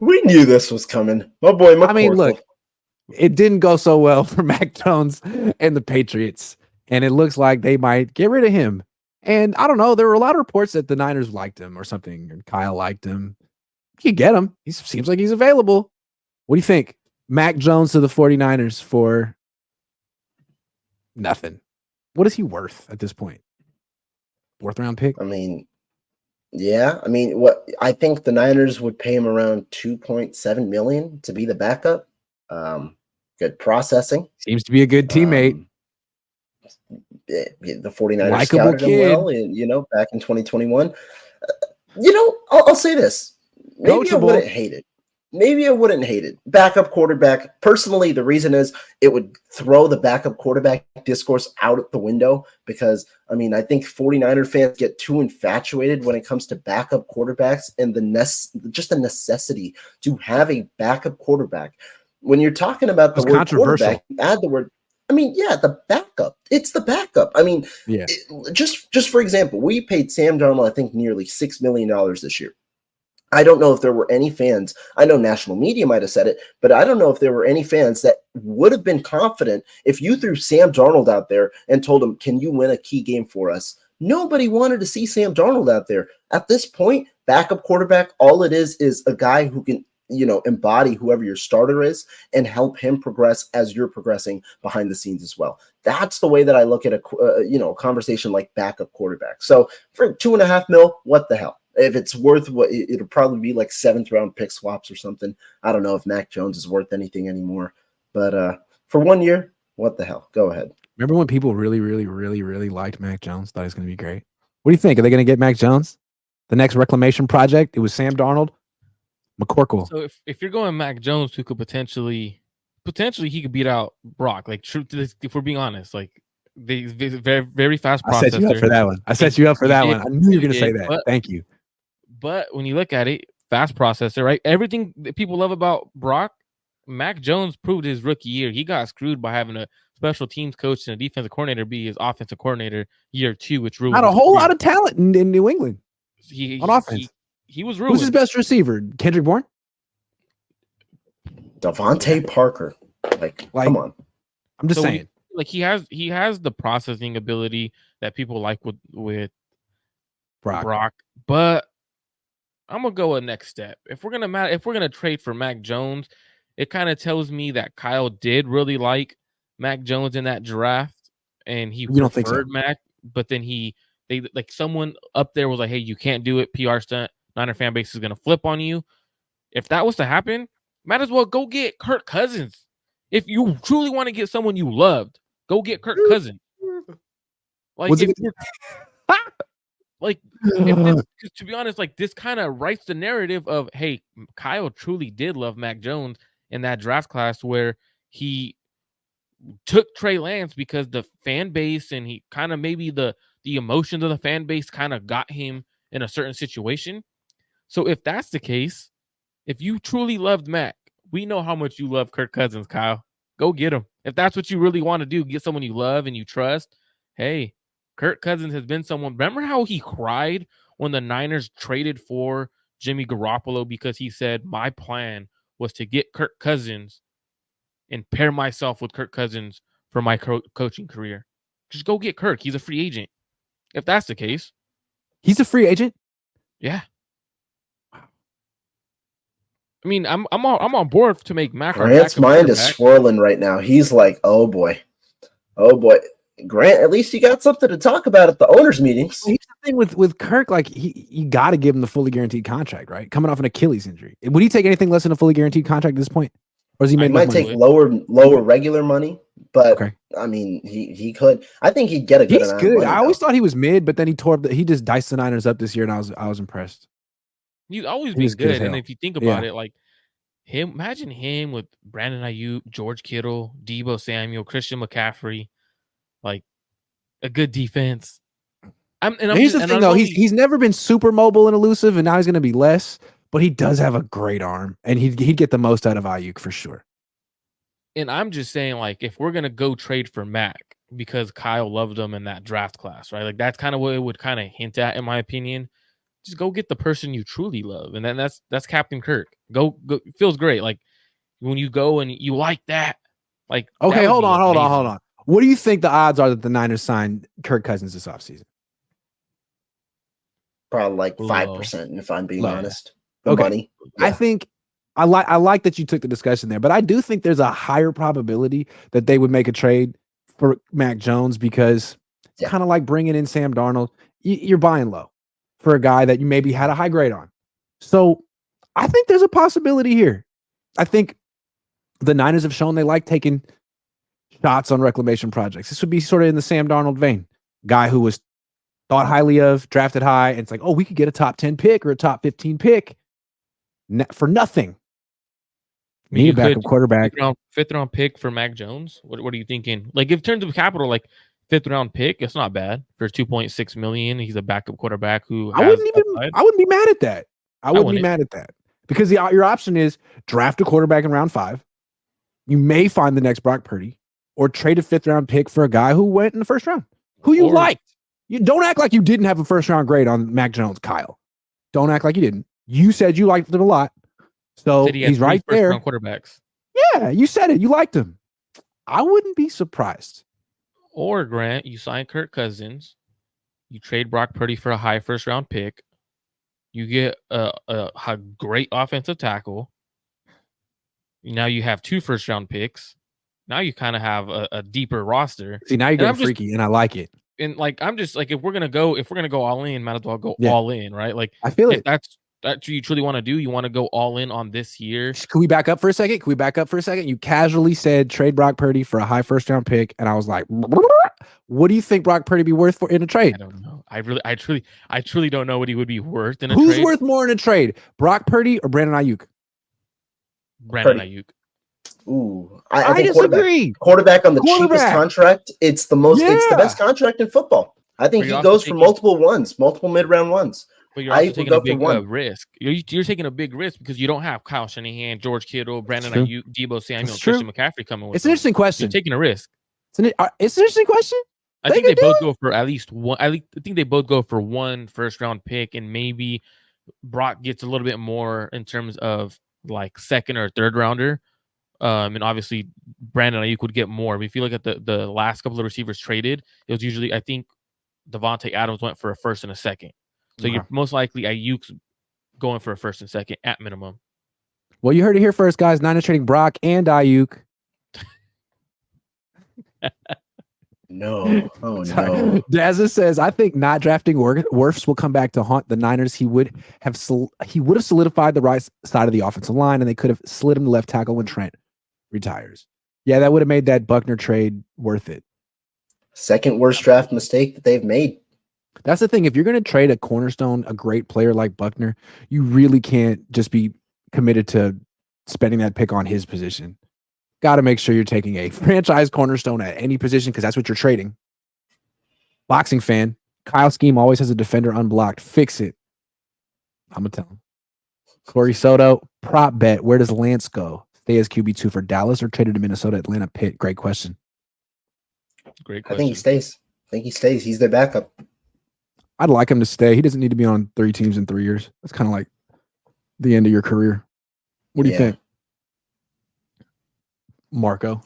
We knew this was coming. My boy I mean, look, McCorkle. it didn't go so well for Mac Jones and the Patriots, and it looks like they might get rid of him. And I don't know, there were a lot of reports that the Niners liked him or something, and Kyle liked him. You get him. He seems like he's available. What do you think? Mac Jones to the 49ers for nothing. What is he worth at this point? Fourth round pick? I mean, yeah. I mean, what I think the Niners would pay him around 2.7 million to be the backup. Good processing. Seems to be a good teammate. The 49ers Likeable scouted him kid. well, and back in 2021. I'll say this. Maybe I Coachable. wouldn't hate it. Maybe I wouldn't hate it. Backup quarterback. Personally, the reason is it would throw the backup quarterback discourse out the window because, I mean, I think 49er fans get too infatuated when it comes to backup quarterbacks and just the necessity to have a backup quarterback. When you're talking about the It's word controversial. quarterback, you add the word. I mean, yeah, the backup. It's the backup. I mean, Yeah. Just for example, we paid Sam Darnold, I think, nearly $6 million this year. I don't know if there were any fans. I know national media might have said it, but I don't know if there were any fans that would have been confident if you threw Sam Darnold out there and told him, can you win a key game for us? Nobody wanted to see Sam Darnold out there. At this point, backup quarterback, all it is a guy who can, embody whoever your starter is and help him progress as you're progressing behind the scenes as well. That's the way that I look at a conversation like backup quarterback. So for $2.5 million, what the hell? If it's worth what it'll probably be like 7th round pick swaps or something. I don't know if Mac Jones is worth anything anymore, but for 1 year, what the hell? Go ahead. Remember when people really, really, really, really liked Mac Jones? Thought he was going to be great. What do you think? Are they going to get Mac Jones? The next reclamation project? It was Sam Darnold, McCorkle. So if you're going Mac Jones, who could potentially he could beat out Brock. Like, if we're being honest, like they very, very fast processor. I set you up for that one. I knew you were going to say that. Thank you. But when you look at it, fast processor, right? Everything that people love about Brock, Mac Jones proved his rookie year. He got screwed by having a special teams coach and a defensive coordinator be his offensive coordinator year 2, which ruined not a whole lot of talent in New England on offense. He was ruined. Who's his best receiver? Kendrick Bourne? Devontae Parker. Like, come on. I'm just saying. He has the processing ability that people like with Brock, but I'm gonna go a next step. If we're gonna trade for Mac Jones, it kind of tells me that Kyle did really like Mac Jones in that draft, and he preferred Mac. But then someone up there was like, "Hey, you can't do it. PR stunt. Niner fan base is gonna flip on you." If that was to happen, might as well go get Kirk Cousins. If you truly want to get someone you loved, go get Kirk Cousins. To be honest, like, this kind of writes the narrative of, hey, Kyle truly did love Mac Jones in that draft class where he took Trey Lance because the fan base and he kind of maybe the emotions of the fan base kind of got him in a certain situation. So if that's the case, if you truly loved Mac, we know how much you love Kirk Cousins, Kyle. Go get him. If that's what you really want to do, get someone you love and you trust. Hey, Kirk Cousins has been someone. Remember how he cried when the Niners traded for Jimmy Garoppolo because he said, my plan was to get Kirk Cousins and pair myself with Kirk Cousins for my coaching career. Just go get Kirk. He's a free agent. If that's the case. He's a free agent? Yeah. I mean, I'm on board to make Mac. Grant's mind is swirling right now. He's like, oh boy. Grant, at least you got something to talk about at the owners' meetings. Well, here's the thing with Kirk, like you got to give him the fully guaranteed contract, right? Coming off an Achilles injury, would he take anything less than a fully guaranteed contract at this point, or is he might take lower regular money? But okay. I mean, he could. I think he'd get a good amount. He's good. I always thought he was mid, but then he just diced the Niners up this year, and I was impressed. He's always been good, and if you think about it, like him, imagine him with Brandon Ayuk, George Kittle, Deebo Samuel, Christian McCaffrey, like a good defense. Here's the thing, though. He's never been super mobile and elusive, and now he's going to be less. But he does have a great arm, and he'd get the most out of Ayuk for sure. And I'm just saying, like, if we're going to go trade for Mac because Kyle loved him in that draft class, right? Like, that's kind of what it would kind of hint at, in my opinion. just go get the person you truly love, and then that's Captain Kirk. Go, feels great. Like when you go and you like that. Like okay, that would hold be on. amazing. What do you think the odds are that the Niners sign Kirk Cousins this offseason? Probably like Low. 5%, if I'm being Low. honest. The Okay. money. I think I like that you took the discussion there, but I do think there's a higher probability that they would make a trade for Mac Jones because it's kind of like bringing in Sam Darnold. You're buying low for a guy that you maybe had a high grade on. So I think there's a possibility here. I think the Niners have shown they like taking shots on reclamation projects. This would be sort of in the Sam Darnold vein. Guy who was thought highly of, drafted high, and it's like, oh, we could get a top 10 pick or a top 15 pick for nothing. Need a backup quarterback. Fifth round pick for Mac Jones. What are you thinking? Like, in terms of capital, like fifth round pick, it's not bad for $2.6 million. He's a backup quarterback who I wouldn't be mad at that. I wouldn't be mad at that because your option is draft a quarterback in round 5. You may find the next Brock Purdy, or trade a 5th round pick for a guy who went in the 1st round, who you liked. You don't act like you didn't have a 1st round grade on Mac Jones, Kyle. Don't act like you didn't. You said you liked him a lot. So he's right there. Quarterbacks. Yeah, you said it. You liked him. I wouldn't be surprised. Or Grant, you sign Kirk Cousins, you trade Brock Purdy for a high 1st round pick, you get a great offensive tackle. Now you have 2 1st round picks. Now you kind of have a deeper roster. See, now you're getting freaky, and I like it. And like, I'm just like, if we're gonna go all in, might as well go all in, right? Like, I feel that's what you truly want to do. You want to go all in on this year. Can we back up for a second? You casually said trade Brock Purdy for a high 1st round pick, and I was like, what do you think Brock Purdy be worth in a trade? I don't know. I truly don't know what he would be worth in a trade. Who's worth more in a trade, Brock Purdy or Brandon Ayuk? Brandon Ayuk. Ooh, I think disagree. Quarterback on the cheapest contract. It's the most. It's the best contract in football. I think he goes for multiple mid-round ones. But you're also taking a big risk. You're taking a big risk because you don't have Kyle Shanahan, George Kittle, Brandon Ayuk, Deebo Samuel, Christian McCaffrey coming with. It's an interesting question. You're taking a risk. It's an interesting question. I think they both go for at least one. I think they both go for 1 1st round pick, and maybe Brock gets a little bit more in terms of like 2nd or 3rd rounder. And obviously Brandon Ayuk would get more. But if you look at the last couple of receivers traded, it was usually, I think Devontae Adams went for a 1st and a 2nd. So you're most likely Ayuk's going for a 1st and 2nd at minimum. Well, you heard it here first, guys. Niners trading Brock and Ayuk. No. Oh, no. Dazza says, I think not drafting Wirfs will come back to haunt the Niners. He would have solidified the right side of the offensive line, and they could have slid him to left tackle when Trent retires. Yeah, that would have made that Buckner trade worth it. 2nd worst draft mistake that they've made. That's the thing. If you're going to trade a cornerstone, a great player like Buckner, you really can't just be committed to spending that pick on his position. Got to make sure you're taking a franchise cornerstone at any position because that's what you're trading. Boxing fan, Kyle Scheme always has a defender unblocked. Fix it. I'm going to tell him. Corey Soto, prop bet. Where does Lance go? Stay as QB2 for Dallas or traded to Minnesota, Atlanta, Pitt? Great question. Great question. I think he stays. He's their backup. I'd like him to stay. He doesn't need to be on 3 teams in 3 years. That's kind of like the end of your career. What do you think, Marco?